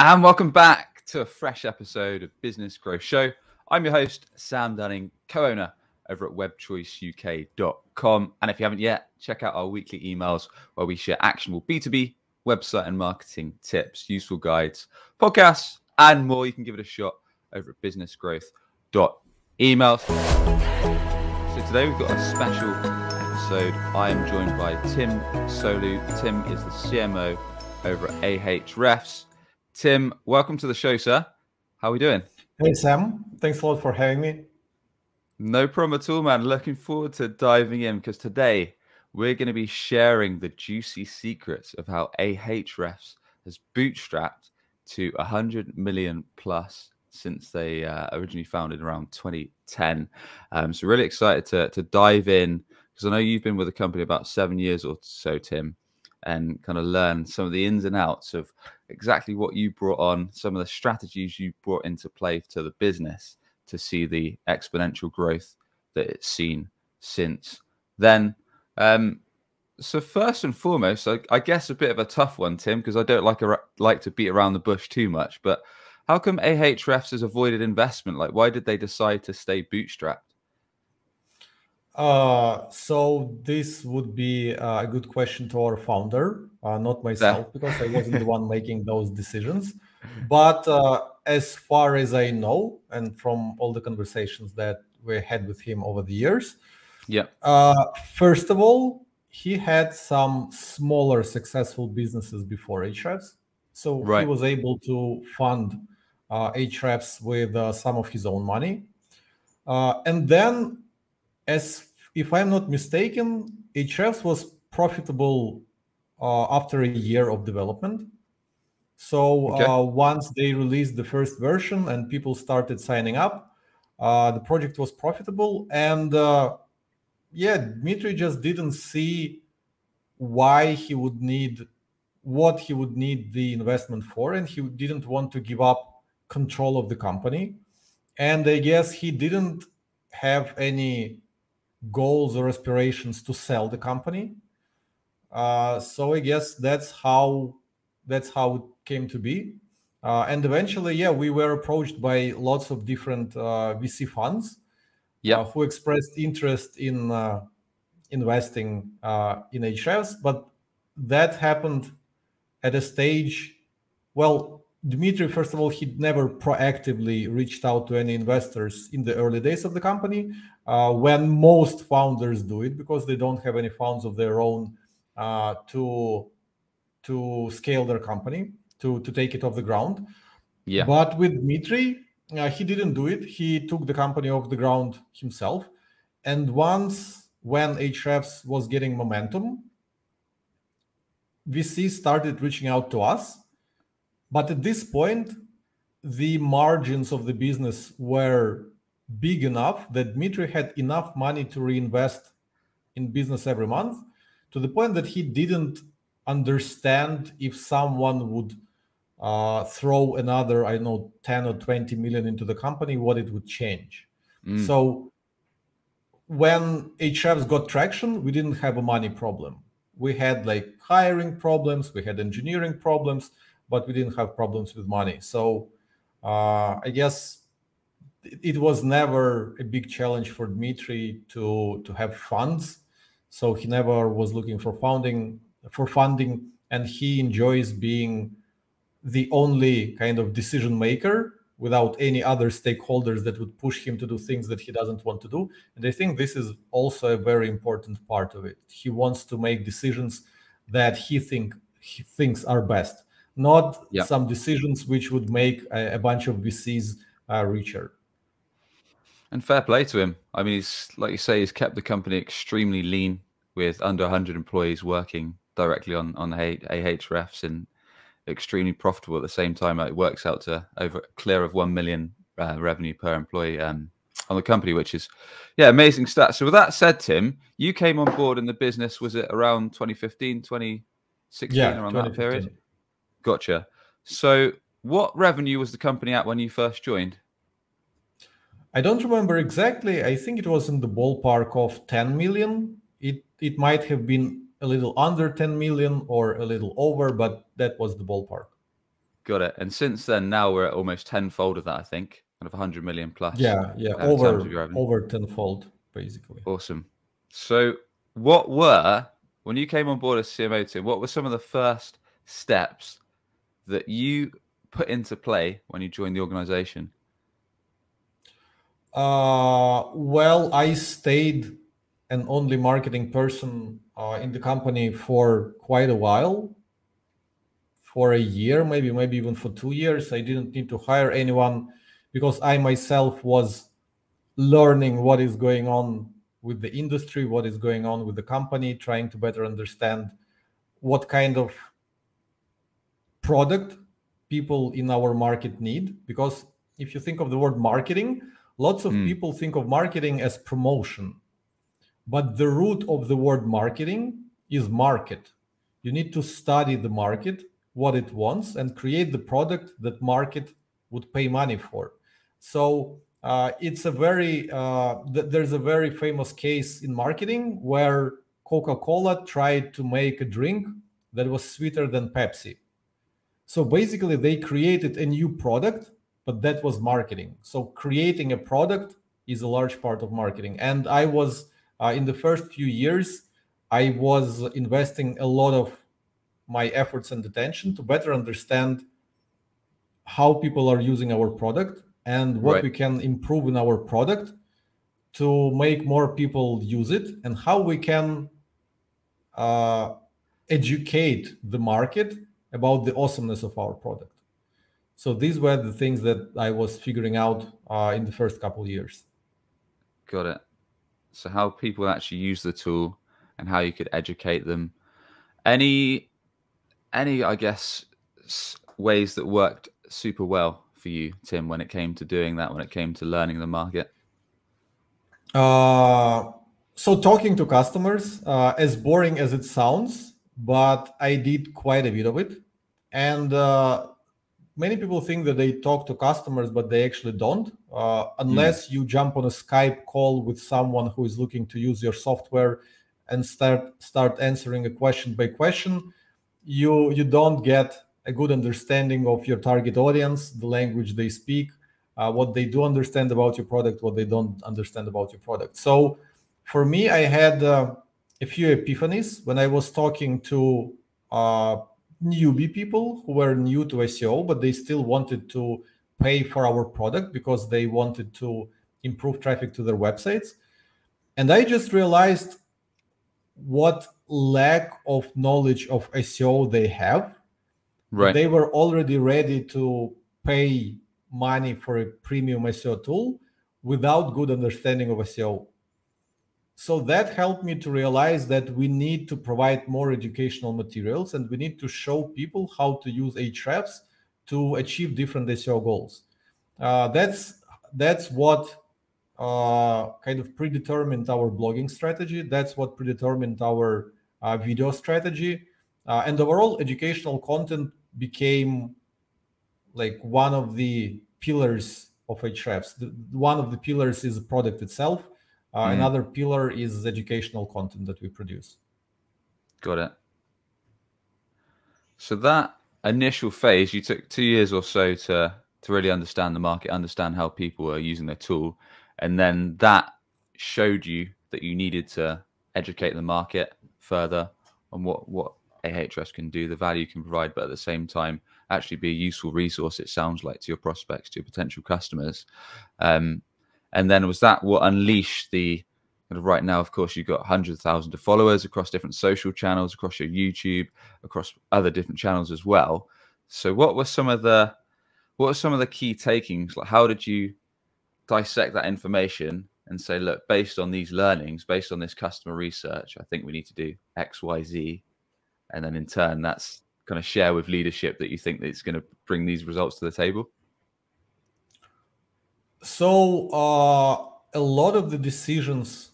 And welcome back to a fresh episode of Business Growth Show. I'm your host, Sam Dunning, co-owner over at webchoiceuk.com. And if you haven't yet, check out our weekly emails where we share actionable B2B, website and marketing tips, useful guides, podcasts, and more. You can give it a shot over at businessgrowth.emails. So today we've got a special episode. I am joined by Tim Soulo. Tim is the CMO over at Ahrefs. Tim, welcome to the show, sir. How are we doing? Hey, Sam. Thanks a lot for having me. No problem at all, man. Looking forward to diving in because today we're going to be sharing the juicy secrets of how Ahrefs has bootstrapped to 100 million plus since they originally founded around 2010. So really excited to dive in because I know you've been with the company about 7 years or so, Tim, and kind of learn some of the ins and outs of exactly what you brought on, some of the strategies you brought into play to the business to see the exponential growth that it's seen since then. So first and foremost, I guess a bit of a tough one, Tim, because I don't like to beat around the bush too much, but how come Ahrefs has avoided investment? Like, why did they decide to stay bootstrapped? So this would be a good question to our founder, not myself, because I wasn't the one making those decisions. But as far as I know, and from all the conversations that we had with him over the years, first of all, he had some smaller successful businesses before Ahrefs. So he was able to fund Ahrefs with some of his own money. And then, if I'm not mistaken, Ahrefs was profitable after a year of development. So once they released the first version and people started signing up, the project was profitable. And Dmitry just didn't see why he would need what he would need the investment for, and he didn't want to give up control of the company. And I guess he didn't have any goals or aspirations to sell the company. So I guess that's how it came to be. And eventually, we were approached by lots of different VC funds who expressed interest in investing in Ahrefs, but that happened at a stage. Well, Dmitry, first of all, he never proactively reached out to any investors in the early days of the company, when most founders do it because they don't have any funds of their own to scale their company, to take it off the ground. But with Dmitry, he didn't do it. He took the company off the ground himself. And when Ahrefs was getting momentum, VC started reaching out to us. But at this point, the margins of the business were big enough that Dmitry had enough money to reinvest in business every month, to the point that he didn't understand if someone would throw another, 10 or 20 million into the company, what it would change. So when Ahrefs got traction, we didn't have a money problem. We had hiring problems, we had engineering problems, but we didn't have problems with money. So I guess it was never a big challenge for Dmitry to have funds. So he never was looking for funding, and he enjoys being the only kind of decision maker without any other stakeholders that would push him to do things that he doesn't want to do. And I think this is also a very important part of it. He wants to make decisions that he thinks are best, not some decisions which would make a bunch of VCs richer. And fair play to him. I mean, he's, like you say, he's kept the company extremely lean with under 100 employees working directly on Ahrefs, and extremely profitable at the same time. It works out to clear of 1 million revenue per employee on the company, which is amazing stats. So with that said, Tim, you came on board in the business, was it around 2015, 2016, around that period? Gotcha. So what revenue was the company at when you first joined? I don't remember exactly. I think it was in the ballpark of 10 million. It might have been a little under 10 million or a little over, but that was the ballpark. Got it. And since then, now we're at almost tenfold of that, I think, kind of 100 million plus Yeah, yeah, in terms of your revenue. over tenfold, basically. Awesome. So what were, when you came on board as CMO, Tim, what were some of the first steps that you put into play when you joined the organization? Well, I stayed an only marketing person in the company for quite a while, for a year, maybe even for 2 years. I didn't need to hire anyone because I myself was learning what is going on with the industry, what is going on with the company, trying to better understand what kind of product people in our market need. Because if you think of the word marketing, lots of people think of marketing as promotion, but the root of the word marketing is market. You need to study the market, what it wants, and create the product that market would pay money for. So it's a very there's a very famous case in marketing where Coca-Cola tried to make a drink that was sweeter than Pepsi. So basically, they created a new product, but that was marketing. So creating a product is a large part of marketing. And I was, in the first few years, I was investing a lot of my efforts and attention to better understand how people are using our product and what we can improve in our product to make more people use it, and how we can educate the market about the awesomeness of our product. So these were the things that I was figuring out in the first couple of years. Got it. So how people actually use the tool and how you could educate them. Any, I guess, ways that worked super well for you, Tim, when it came to doing that, when it came to learning the market? So talking to customers, as boring as it sounds, but I did quite a bit of it. And many people think that they talk to customers, but they actually don't, unless you jump on a Skype call with someone who is looking to use your software and start answering a question by question. You don't get a good understanding of your target audience, the language they speak, what they do understand about your product, what they don't understand about your product. So for me, I had a few epiphanies when I was talking to newbie people who were new to SEO, but they still wanted to pay for our product because they wanted to improve traffic to their websites. And I just realized what lack of knowledge of SEO they have. Right. They were already ready to pay money for a premium SEO tool without good understanding of SEO. So that helped me to realize that we need to provide more educational materials, and we need to show people how to use Ahrefs to achieve different SEO goals. That's what kind of predetermined our blogging strategy. That's what predetermined our video strategy. And overall, educational content became like one of the pillars of Ahrefs. One of the pillars is the product itself. Another pillar is educational content that we produce. Got it. So that initial phase, you took 2 years or so to really understand the market, understand how people are using their tool. And then that showed you that you needed to educate the market further on what Ahrefs can do, the value you can provide, but at the same time, actually be a useful resource, it sounds like, to your prospects, to your potential customers. And then was that what unleashed the kind of, right now, of course, you've got hundreds of thousands of followers across different social channels, across your YouTube, across other different channels as well. So what were some of the key takings? Like, how did you dissect that information and say, look, based on these learnings, based on this customer research, I think we need to do X, Y, Z. And then in turn, that's kind of share with leadership that you think that it's going to bring these results to the table? So a lot of the decisions,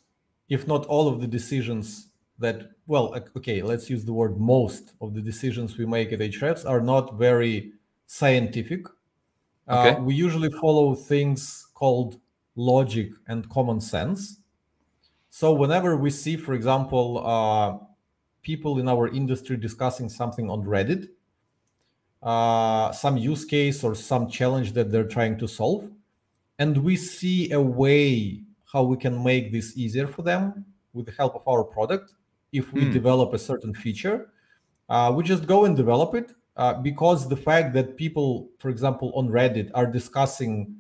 if not all of the decisions that, well, okay, let's use the word most of the decisions we make at Ahrefs are not very scientific. Okay. We usually follow things called logic and common sense. So whenever we see, for example, people in our industry discussing something on Reddit, some use case or some challenge that they're trying to solve, and we see a way how we can make this easier for them with the help of our product. If we develop a certain feature, we just go and develop it, because the fact that people, for example, on Reddit are discussing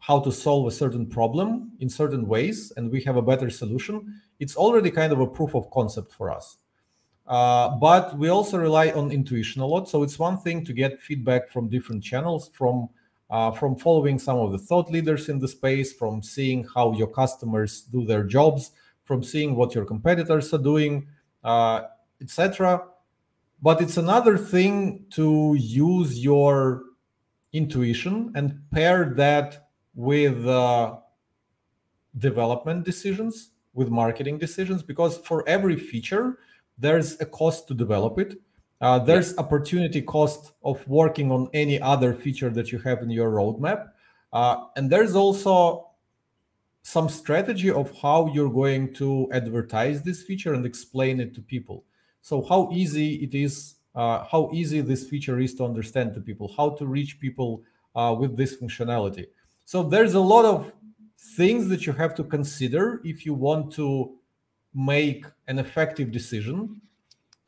how to solve a certain problem in certain ways and we have a better solution, it's already kind of a proof of concept for us. But we also rely on intuition a lot. So it's one thing to get feedback from different channels, from following some of the thought leaders in the space, from seeing how your customers do their jobs, from seeing what your competitors are doing, etc. But it's another thing to use your intuition and pair that with development decisions, with marketing decisions, because for every feature, there's a cost to develop it. There's opportunity cost of working on any other feature that you have in your roadmap. And there's also some strategy of how you're going to advertise this feature and explain it to people. So how easy it is, how easy this feature is to understand to people, how to reach people with this functionality. So there's a lot of things that you have to consider if you want to make an effective decision.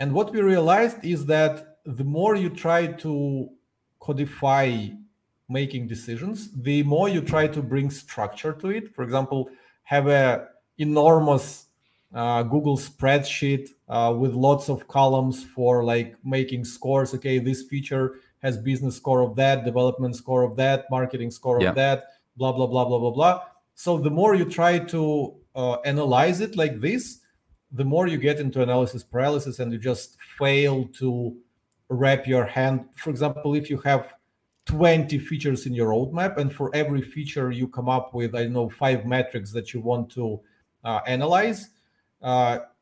And what we realized is that the more you try to codify making decisions, the more you try to bring structure to it. For example, have a enormous Google spreadsheet with lots of columns for like making scores. Okay, this feature has business score of that, development score of that, marketing score of that, blah, blah, blah, blah, blah, blah. So the more you try to analyze it like this, the more you get into analysis paralysis and you just fail to wrap your hand. For example, if you have 20 features in your roadmap and for every feature you come up with, I don't know, 5 metrics that you want to analyze,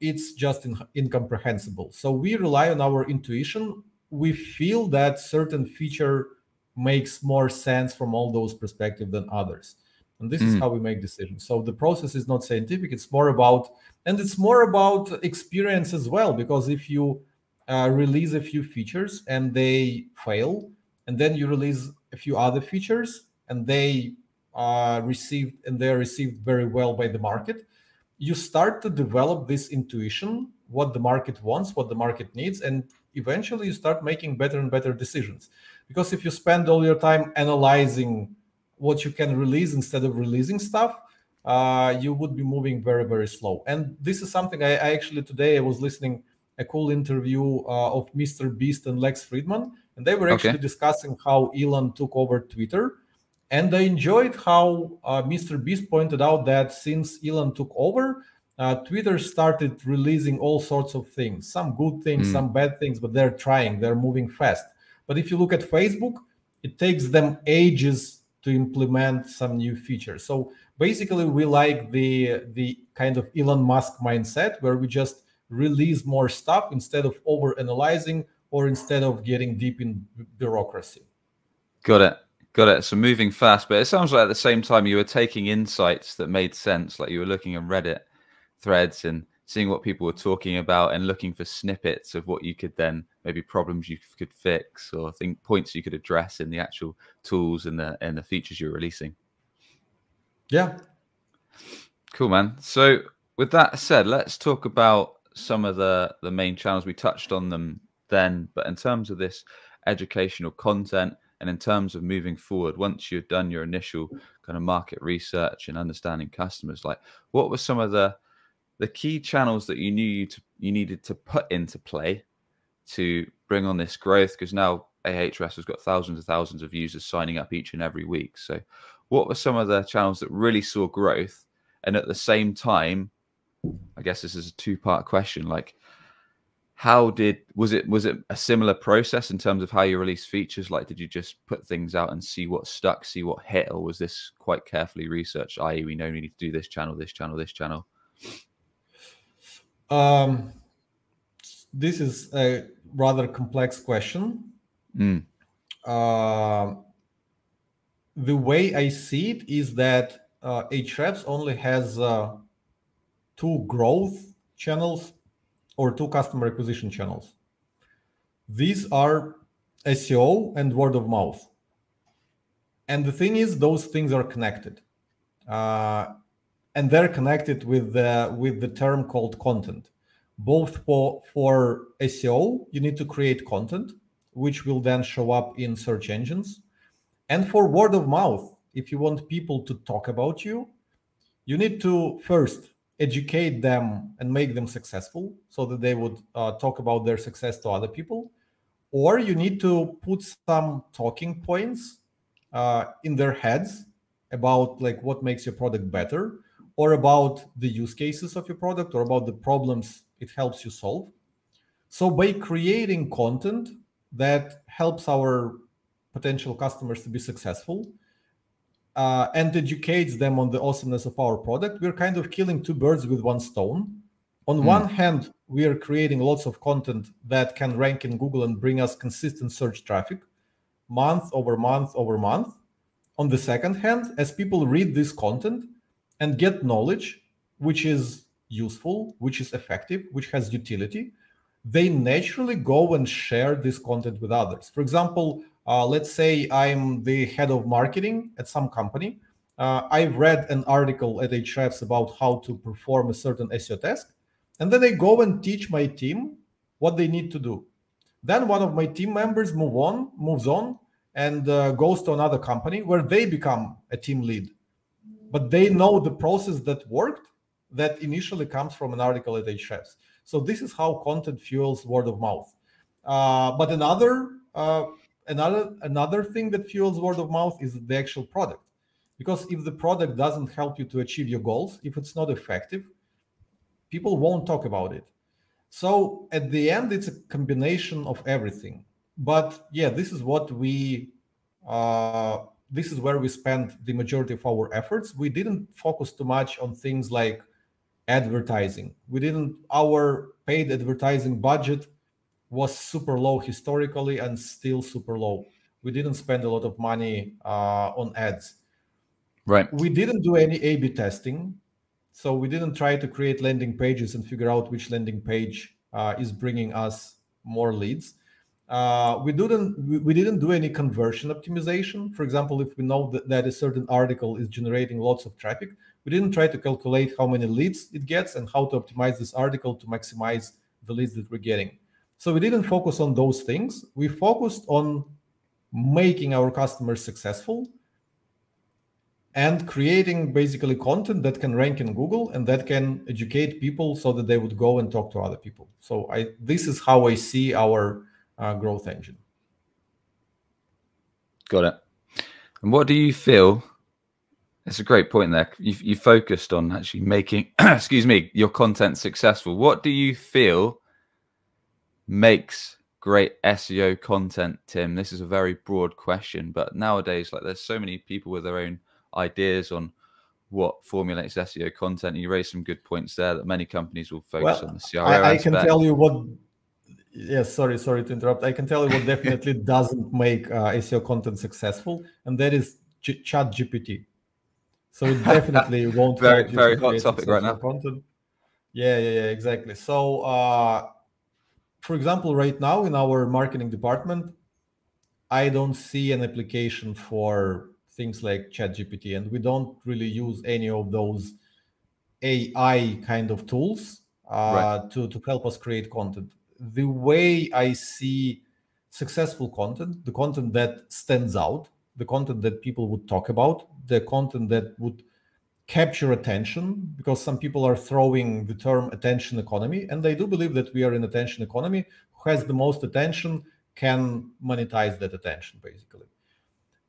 it's just incomprehensible. So we rely on our intuition. We feel that certain feature makes more sense from all those perspectives than others. And this is how we make decisions. So the process is not scientific. It's more about, and it's more about experience as well, because if you release a few features and they fail, and then you release a few other features and they are received very well by the market, you start to develop this intuition, what the market wants, what the market needs, and eventually you start making better and better decisions. Because if you spend all your time analyzing what you can release instead of releasing stuff, you would be moving very, very slow. And this is something I actually today I was listening a cool interview of Mr. Beast and Lex Friedman, and they were actually discussing how Elon took over Twitter. And I enjoyed how Mr. Beast pointed out that since Elon took over, Twitter started releasing all sorts of things, some good things, some bad things, but they're trying, they're moving fast. But if you look at Facebook, it takes them ages to implement some new features. So basically, we like the kind of Elon Musk mindset where we just release more stuff instead of over-analyzing or instead of getting deep in bureaucracy. Got it. Got it. So moving fast, but it sounds like at the same time you were taking insights that made sense, like you were looking at Reddit threads and seeing what people were talking about and looking for snippets of what you could then, maybe problems you could fix or points you could address in the actual tools and the features you're releasing. Yeah. Cool, man. So with that said, let's talk about some of the main channels. We touched on them then, but in terms of this educational content and in terms of moving forward, once you've done your initial kind of market research and understanding customers, like what were some of the key channels that you knew you needed to put into play to bring on this growth? Because now Ahrefs has got thousands and thousands of users signing up each and every week. So what were some of the channels that really saw growth? And at the same time, I guess this is a two-part question, like was it a similar process in terms of how you release features? Like, did you just put things out and see what stuck, see what hit, or was this quite carefully researched, i.e. we know we need to do this channel, this channel, this channel? This is a rather complex question. The way I see it is that Ahrefs only has 2 growth channels or 2 customer acquisition channels. These are SEO and word of mouth. And the thing is, those things are connected. And they're connected with the term called content. Both for SEO, you need to create content, which will then show up in search engines. And for word of mouth, if you want people to talk about you, you need to first educate them and make them successful so that they would talk about their success to other people. Or you need to put some talking points in their heads about like what makes your product better, or about the use cases of your product, or about the problems it helps you solve. So by creating content that helps our potential customers to be successful and educates them on the awesomeness of our product, we're kind of killing two birds with one stone. On one hand, we are creating lots of content that can rank in Google and bring us consistent search traffic month over month over month. On the second hand, as people read this content and get knowledge, which is useful, which is effective, which has utility, they naturally go and share this content with others. For example, let's say I'm the head of marketing at some company. I've read an article at Ahrefs about how to perform a certain SEO task, and then I go and teach my team what they need to do. Then one of my team members moves on and goes to another company where they become a team lead. But they know the process that worked that initially comes from an article at Ahrefs. So this is how content fuels word of mouth. But another thing that fuels word of mouth is the actual product. Because if the product doesn't help you to achieve your goals, if it's not effective, people won't talk about it. So at the end, it's a combination of everything. But yeah, this is what this is where we spend the majority of our efforts. We didn't focus too much on things like advertising. Our paid advertising budget was super low historically and still super low. We didn't spend a lot of money on ads. Right. We didn't do any A/B testing. So we didn't try to create landing pages and figure out which landing page is bringing us more leads. We didn't do any conversion optimization. For example, if we know that a certain article is generating lots of traffic, we didn't try to calculate how many leads it gets and how to optimize this article to maximize the leads that we're getting. So we didn't focus on those things. We focused on making our customers successful and creating basically content that can rank in Google and that can educate people so that they would go and talk to other people. So this is how I see our growth engine. Got it. And what do you feel? It's a great point there. You focused on actually making, excuse me, your content successful. What do you feel makes great SEO content, Tim? This is a very broad question, but nowadays, like, there's so many people with their own ideas on what formulates SEO content. And you raised some good points there that many companies will focus on the CRO I aspect. can tell you what. Yes, sorry to interrupt. I can tell you what definitely doesn't make SEO content successful, and that is ChatGPT. So it definitely won't help you very to hot create topic right now. content. Yeah, exactly. So, for example, right now in our marketing department, I don't see an application for things like ChatGPT, and we don't really use any of those AI kind of tools to help us create content. The way I see successful content, the content that stands out, the content that people would talk about, the content that would capture attention, because some people are throwing the term attention economy, and I do believe that we are in attention economy. Who has the most attention can monetize that attention, basically.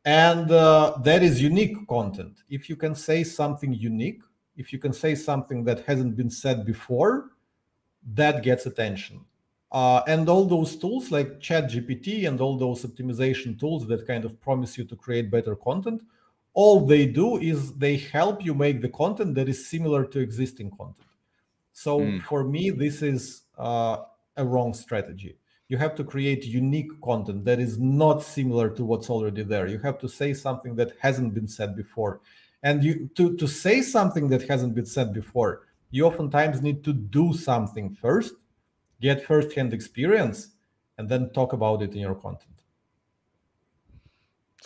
And that is unique content. If you can say something unique, if you can say something that hasn't been said before, that gets attention. And all those tools like ChatGPT and all those optimization tools that kind of promise you to create better content, all they do is they help you make the content that is similar to existing content. So for me, this is a wrong strategy. You have to create unique content that is not similar to what's already there. You have to say something that hasn't been said before. And to say something that hasn't been said before, you oftentimes need to do something first, get first-hand experience, and then talk about it in your content.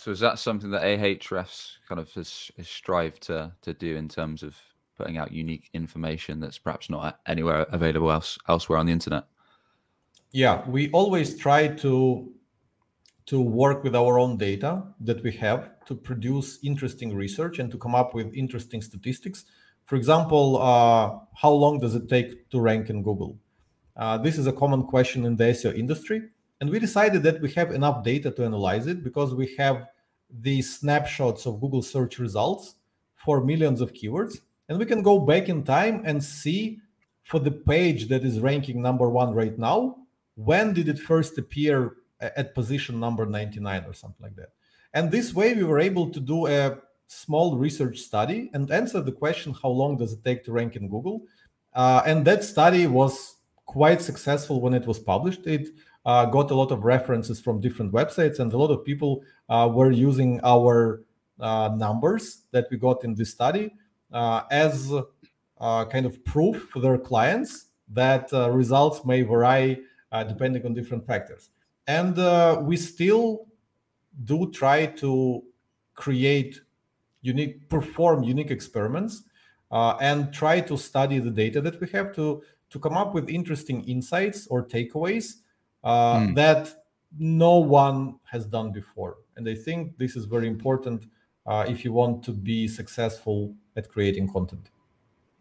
So is that something that Ahrefs kind of has strived to do in terms of putting out unique information that's perhaps not anywhere available elsewhere on the internet? Yeah, we always try to work with our own data that we have to produce interesting research and to come up with interesting statistics. For example, how long does it take to rank in Google? This is a common question in the SEO industry. And we decided that we have enough data to analyze it because we have the snapshots of Google search results for millions of keywords. And we can go back in time and see for the page that is ranking #1 right now, when did it first appear at position number 99 or something like that. And this way we were able to do a small research study and answer the question, how long does it take to rank in Google? And that study was quite successful when it was published. It got a lot of references from different websites, and a lot of people were using our numbers that we got in this study as kind of proof for their clients that results may vary depending on different factors. And we still do try to perform unique experiments and try to study the data that we have to come up with interesting insights or takeaways that no one has done before. And I think this is very important if you want to be successful at creating content.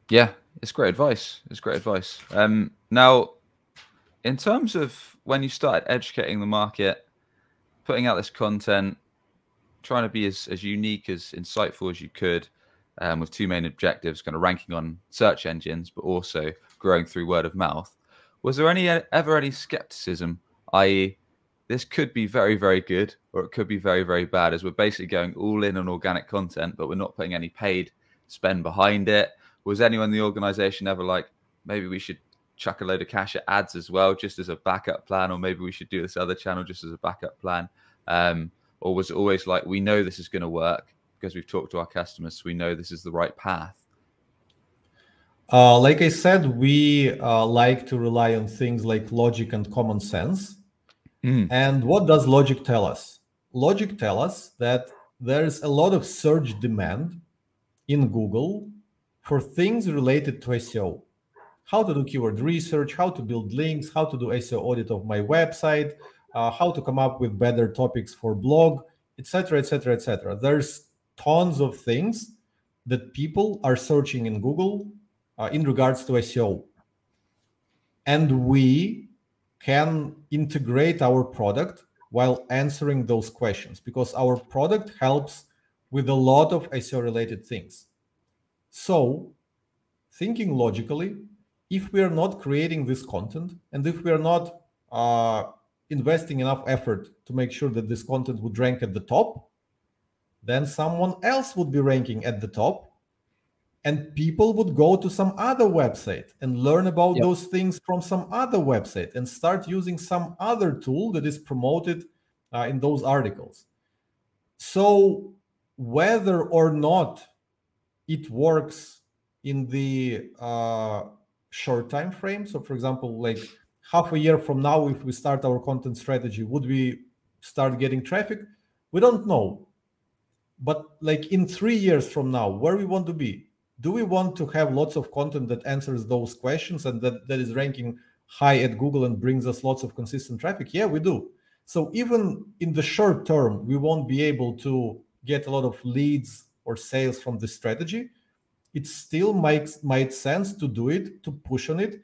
Yeah, it's great advice. It's great advice. Now, in terms of when you started educating the market, putting out this content, trying to be as unique, as insightful as you could, with two main objectives, kind of ranking on search engines, but also growing through word of mouth. Was there ever any skepticism, i.e., this could be very, very good, or it could be very, very bad, as we're basically going all in on organic content, but we're not putting any paid spend behind it? Was anyone in the organization ever like, maybe we should chuck a load of cash at ads as well, just as a backup plan, or maybe we should do this other channel just as a backup plan? Or was it always like, we know this is going to work because we've talked to our customers, so we know this is the right path? Like I said, we like to rely on things like logic and common sense. And what does logic tell us? Logic tells us that there's a lot of search demand in Google for things related to SEO. How to do keyword research, how to build links, how to do SEO audit of my website, how to come up with better topics for blog, etc., etc., etc. There's tons of things that people are searching in Google in regards to SEO. And we can integrate our product while answering those questions because our product helps with a lot of SEO related things. So, thinking logically, if we are not creating this content and if we are not investing enough effort to make sure that this content would rank at the top, then someone else would be ranking at the top, and people would go to some other website and learn about those things from some other website and start using some other tool that is promoted in those articles. So whether or not it works in the short time frame, so for example, like half a year from now, if we start our content strategy, would we start getting traffic? We don't know. But like in 3 years from now, where we want to be? Do we want to have lots of content that answers those questions and that is ranking high at Google and brings us lots of consistent traffic? Yeah, we do. So even in the short term, we won't be able to get a lot of leads or sales from this strategy. It still might sense to do it, to push on it,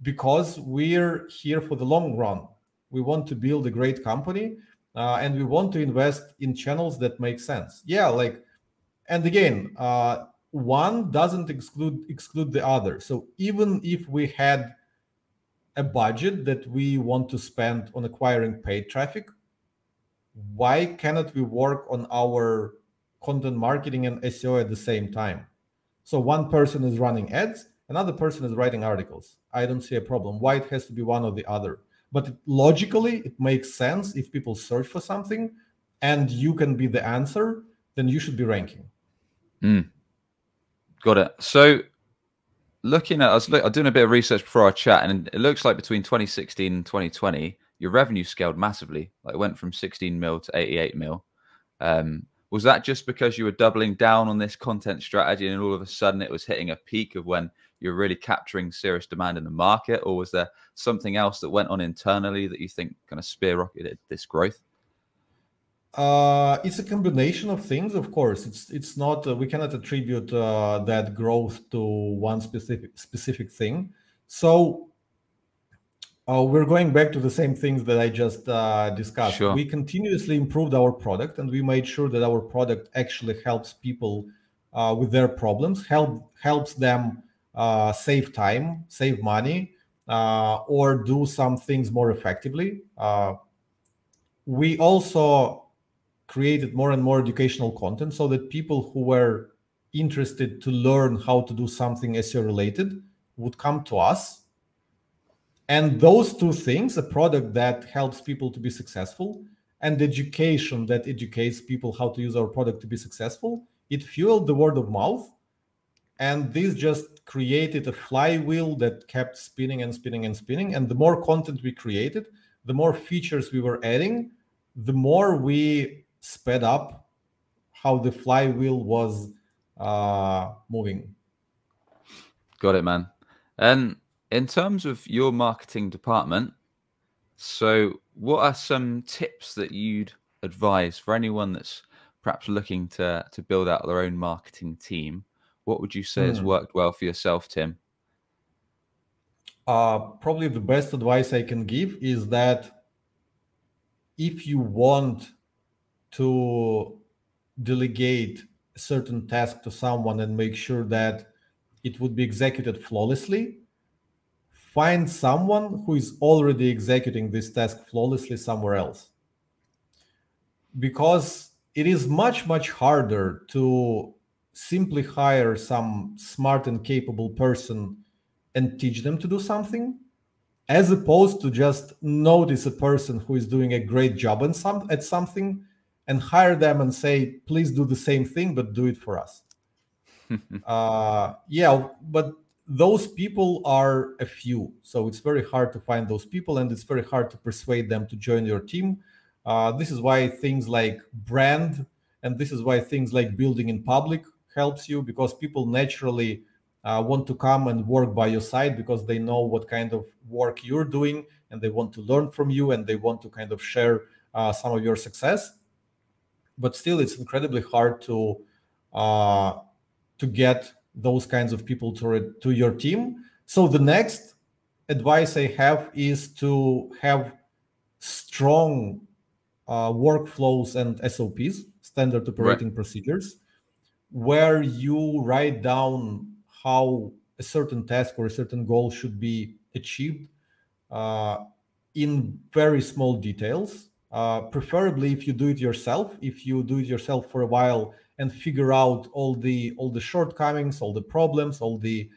because we're here for the long run. We want to build a great company and we want to invest in channels that make sense. Yeah, like, and again, one doesn't exclude the other. So even if we had a budget that we want to spend on acquiring paid traffic, why cannot we work on our content marketing and SEO at the same time? So one person is running ads, another person is writing articles. I don't see a problem. Why it has to be one or the other? But logically, it makes sense. If people search for something and you can be the answer, then you should be ranking. Got it. So looking at, I was doing a bit of research before our chat, and it looks like between 2016 and 2020, your revenue scaled massively. Like it went from 16 mil to 88 mil. Was that just because you were doubling down on this content strategy and all of a sudden it was hitting a peak of when you're really capturing serious demand in the market? Or was there something else that went on internally that you think kind of skyrocketed this growth? It's a combination of things, of course. It's not we cannot attribute that growth to one specific thing. So we're going back to the same things that I just discussed. Sure. We continuously improved our product, and we made sure that our product actually helps people with their problems, helps them save time, save money, or do some things more effectively. We also created more and more educational content so that people who were interested to learn how to do something SEO related would come to us. And those two things, a product that helps people to be successful and education that educates people how to use our product to be successful, it fueled the word of mouth. And this just created a flywheel that kept spinning and spinning and spinning. And the more content we created, the more features we were adding, the more we sped up how the flywheel was moving. Got it, man. And in terms of your marketing department, so what are some tips that you'd advise for anyone that's perhaps looking to build out their own marketing team? What would you say has worked well for yourself, Tim? Probably the best advice I can give is that if you want to delegate a certain task to someone and make sure that it would be executed flawlessly, find someone who is already executing this task flawlessly somewhere else. Because it is much, much harder to simply hire some smart and capable person and teach them to do something, as opposed to just notice a person who is doing a great job at something and hire them and say, please do the same thing, but do it for us. Yeah, but those people are a few. So it's very hard to find those people, and it's very hard to persuade them to join your team. This is why things like brand, and this is why things like building in public helps you, because people naturally want to come and work by your side because they know what kind of work you're doing, and they want to learn from you, and they want to kind of share some of your success. But still, it's incredibly hard to get those kinds of people to your team. So the next advice I have is to have strong workflows and SOPs, standard operating procedures, where you write down how a certain task or a certain goal should be achieved in very small details. Preferably, if you do it yourself, for a while and figure out all the shortcomings, all the problems, all the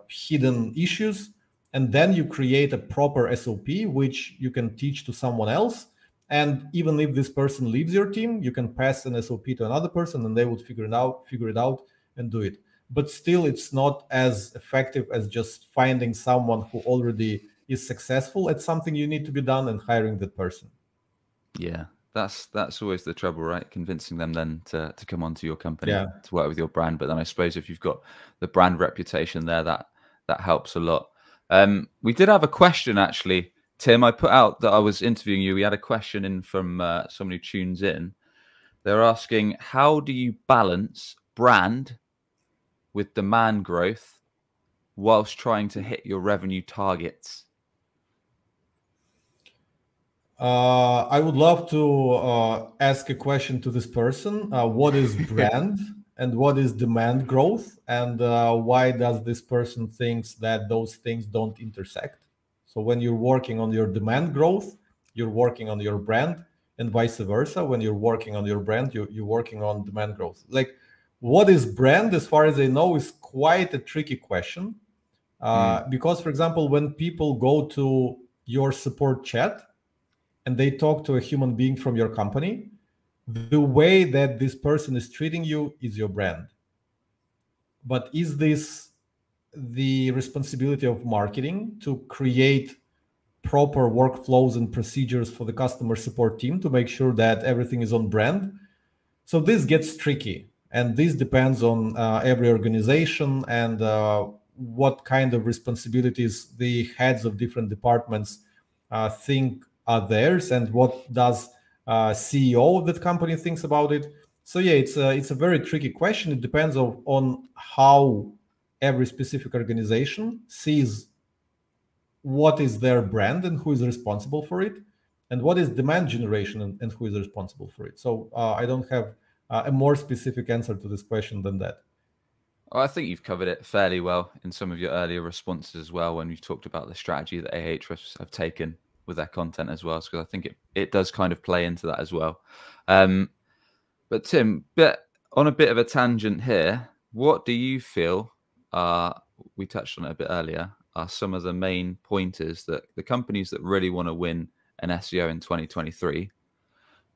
hidden issues, and then you create a proper SOP which you can teach to someone else. And even if this person leaves your team, you can pass an SOP to another person, and they would figure it out, and do it. But still, it's not as effective as just finding someone who already is successful at something you need to be done and hiring that person. Yeah, that's always the trouble, right? Convincing them then to come onto your company, to work with your brand. But then I suppose if you've got the brand reputation there, that helps a lot. We did have a question actually, Tim. I put out that I was interviewing you. We had a question in from someone who tunes in. They're asking, how do you balance brand with demand growth whilst trying to hit your revenue targets? I would love to ask a question to this person. What is brand and what is demand growth? And why does this person thinks that those things don't intersect? So when you're working on your demand growth, you're working on your brand, and vice versa. When you're working on your brand, you're working on demand growth. Like, what is brand, as far as I know, is quite a tricky question. Because, for example, when people go to your support chat, and they talk to a human being from your company, the way that this person is treating you is your brand. But is this the responsibility of marketing to create proper workflows and procedures for the customer support team to make sure that everything is on brand. So this gets tricky, and this depends on every organization and what kind of responsibilities the heads of different departments think are theirs, and what does CEO of that company thinks about it. So yeah, it's a very tricky question. It depends on how every specific organization sees what is their brand and who is responsible for it, and what is demand generation and who is responsible for it. So I don't have a more specific answer to this question than that. Well, I think you've covered it fairly well in some of your earlier responses as well, when you've talked about the strategy that Ahrefs have taken with their content as well, because I think it does kind of play into that as well. But Tim, on a bit of a tangent here, what do you feel we touched on it a bit earlier, are some of the main pointers that the companies that really want to win an SEO in 2023,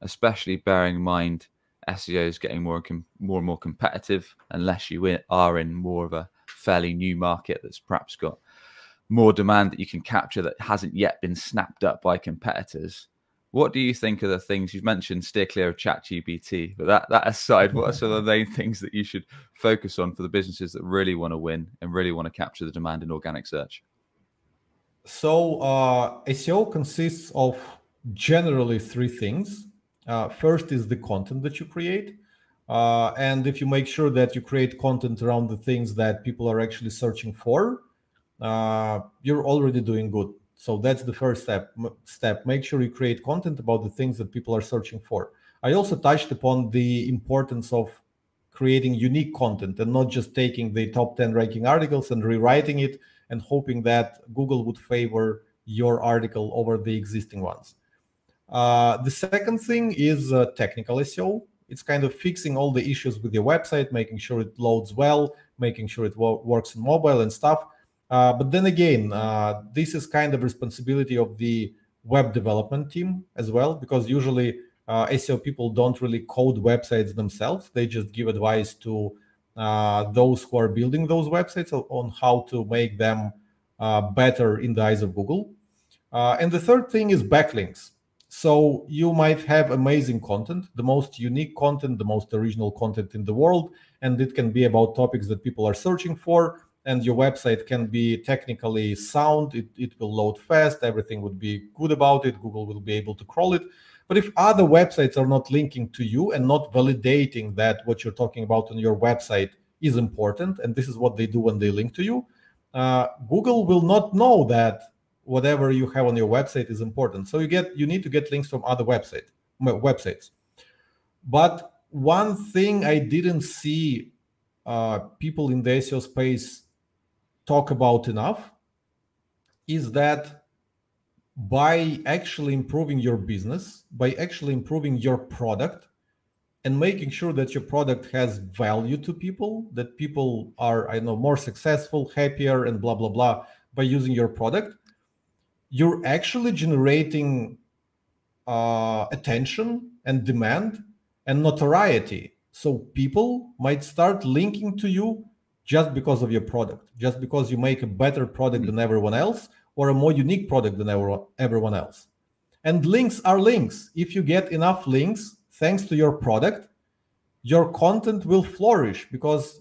especially bearing in mind SEO is getting more and more competitive, unless you are in more of a fairly new market that's perhaps got more demand that you can capture that hasn't yet been snapped up by competitors. What do you think are the things you've mentioned? Steer clear of ChatGPT, but that aside, what are some of the main things that you should focus on for the businesses that really want to win and really want to capture the demand in organic search? So SEO consists of generally three things. First is the content that you create. And if you make sure that you create content around the things that people are actually searching for, you're already doing good. So that's the first step. Make sure you create content about the things that people are searching for. I also touched upon the importance of creating unique content and not just taking the top 10 ranking articles and rewriting it and hoping that Google would favor your article over the existing ones. The second thing is technical SEO. It's kind of fixing all the issues with your website, making sure it loads well, making sure it works on mobile and stuff. But then again, this is kind of responsibility of the web development team as well, because usually SEO people don't really code websites themselves. They just give advice to those who are building those websites on how to make them better in the eyes of Google. And the third thing is backlinks. So you might have amazing content, the most unique content, the most original content in the world, and it can be about topics that people are searching for. And your website can be technically sound, it will load fast, everything would be good about it, Google will be able to crawl it. But if other websites are not linking to you and not validating that what you're talking about on your website is important, and this is what they do when they link to you, Google will not know that whatever you have on your website is important. So you need to get links from other websites. But one thing I didn't see people in the SEO space talk about enough is that by actually improving your business, by actually improving your product and making sure that your product has value to people, that people are, more successful, happier, and blah, blah, blah, by using your product, you're actually generating attention and demand and notoriety. So people might start linking to you just because of your product, just because you make a better product than everyone else or a more unique product than everyone else. And links are links. If you get enough links, thanks to your product, your content will flourish, because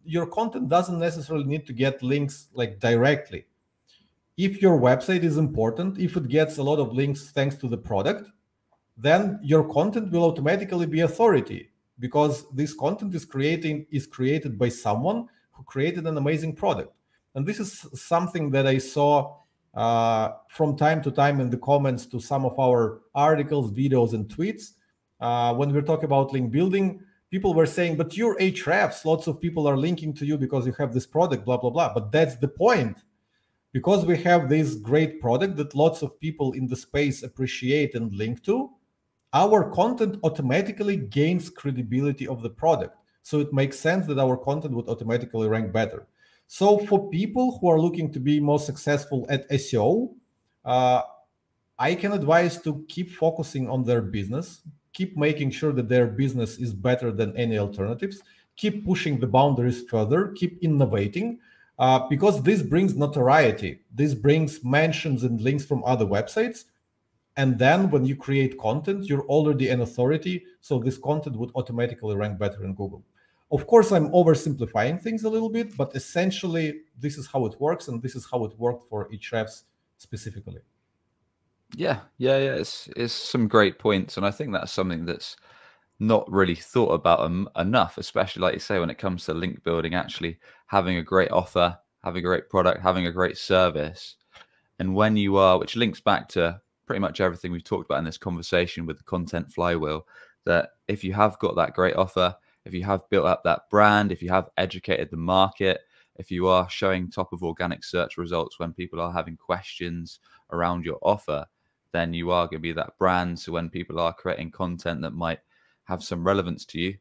your content doesn't necessarily need to get links like directly. If your website is important, if it gets a lot of links thanks to the product, then your content will automatically be authority, because this content is created by someone who created an amazing product. And this is something that I saw from time to time in the comments to some of our articles, videos, and tweets. When we're talking about link building, people were saying, but you're Ahrefs, lots of people are linking to you because you have this product, blah, blah, blah. But that's the point. Because we have this great product that lots of people in the space appreciate and link to, our content automatically gains credibility of the product. So it makes sense that our content would automatically rank better. So for people who are looking to be more successful at SEO, I can advise to keep focusing on their business, keep making sure that their business is better than any alternatives, keep pushing the boundaries further, keep innovating. because this brings notoriety. This brings mentions and links from other websites. And then when you create content, you're already an authority. So this content would automatically rank better in Google. Of course, I'm oversimplifying things a little bit, but essentially, this is how it works. And this is how it worked for Ahrefs specifically. Yeah. It's some great points. And I think that's something that's not really thought about enough, especially like you say, when it comes to link building, actually having a great offer, having a great product, having a great service. And when you are, which links back to pretty much everything we've talked about in this conversation with the content flywheel, that if you have got that great offer, if you have built up that brand, if you have educated the market, if you are showing top of organic search results when people are having questions around your offer, then you are going to be that brand. So when people are creating content that might have some relevance to you,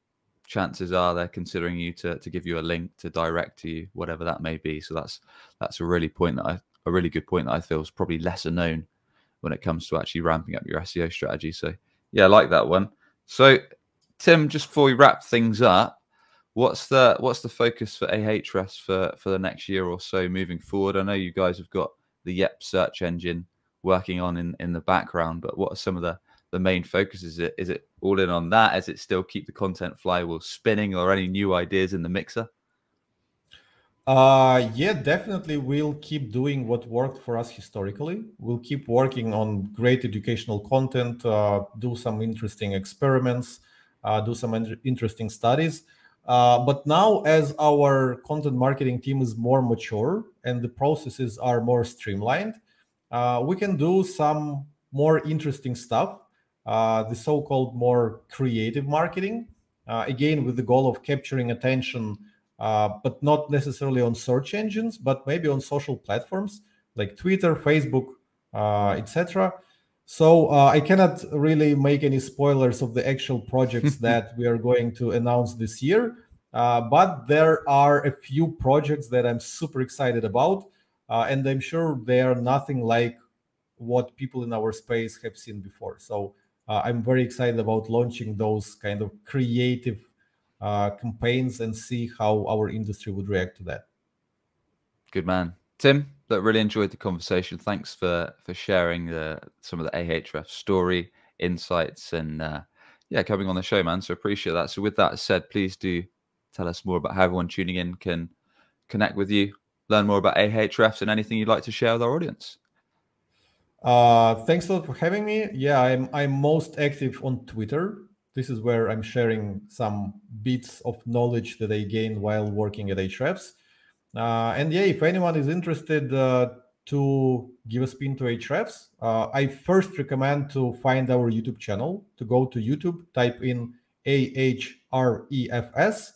chances are they're considering you to give you a link to direct to you, whatever that may be. So that's a really good point that I feel is probably lesser known when it comes to actually ramping up your SEO strategy. So yeah, I like that one. So Tim, just before we wrap things up, what's the focus for Ahrefs for the next year or so moving forward? I know you guys have got the Yep search engine working on in the background, but what are some of the main focuses? Is it all in on that? Is it still keep the content flywheel spinning, or any new ideas in the mixer? Yeah, definitely. We'll keep doing what worked for us historically. We'll keep working on great educational content, do some interesting experiments, do some interesting studies. But now, as our content marketing team is more mature and the processes are more streamlined, we can do some more interesting stuff, the so-called more creative marketing, again, with the goal of capturing attention, but not necessarily on search engines, but maybe on social platforms like Twitter, Facebook, etc. So I cannot really make any spoilers of the actual projects that we are going to announce this year, but there are a few projects that I'm super excited about, and I'm sure they are nothing like what people in our space have seen before. So I'm very excited about launching those kind of creative campaigns and see how our industry would react to that. Good man, Tim. Look, really enjoyed the conversation. Thanks for sharing some of the Ahrefs story, insights, and yeah, coming on the show, man. So appreciate that. So with that said, please do tell us more about how everyone tuning in can connect with you, learn more about Ahrefs, and anything you'd like to share with our audience. Thanks a lot for having me. Yeah, I'm most active on Twitter. This is where I'm sharing some bits of knowledge that I gained while working at Ahrefs. And yeah, if anyone is interested to give a spin to Ahrefs, I first recommend to find our YouTube channel, to go to YouTube, type in Ahrefs,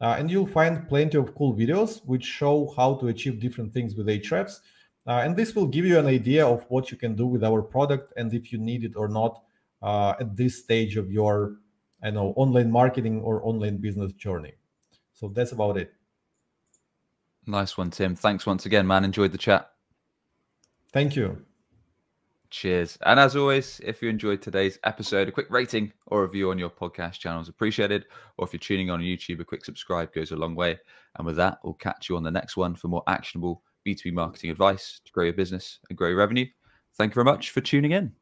and you'll find plenty of cool videos which show how to achieve different things with Ahrefs. And this will give you an idea of what you can do with our product and if you need it or not at this stage of your online marketing or online business journey. So that's about it. Nice one, Tim. Thanks once again, man. Enjoyed the chat. Thank you. Cheers. And as always, if you enjoyed today's episode, a quick rating or review on your podcast channel is appreciated. Or if you're tuning on YouTube, a quick subscribe goes a long way. And with that, we'll catch you on the next one for more actionable B2B marketing advice to grow your business and grow your revenue. Thank you very much for tuning in.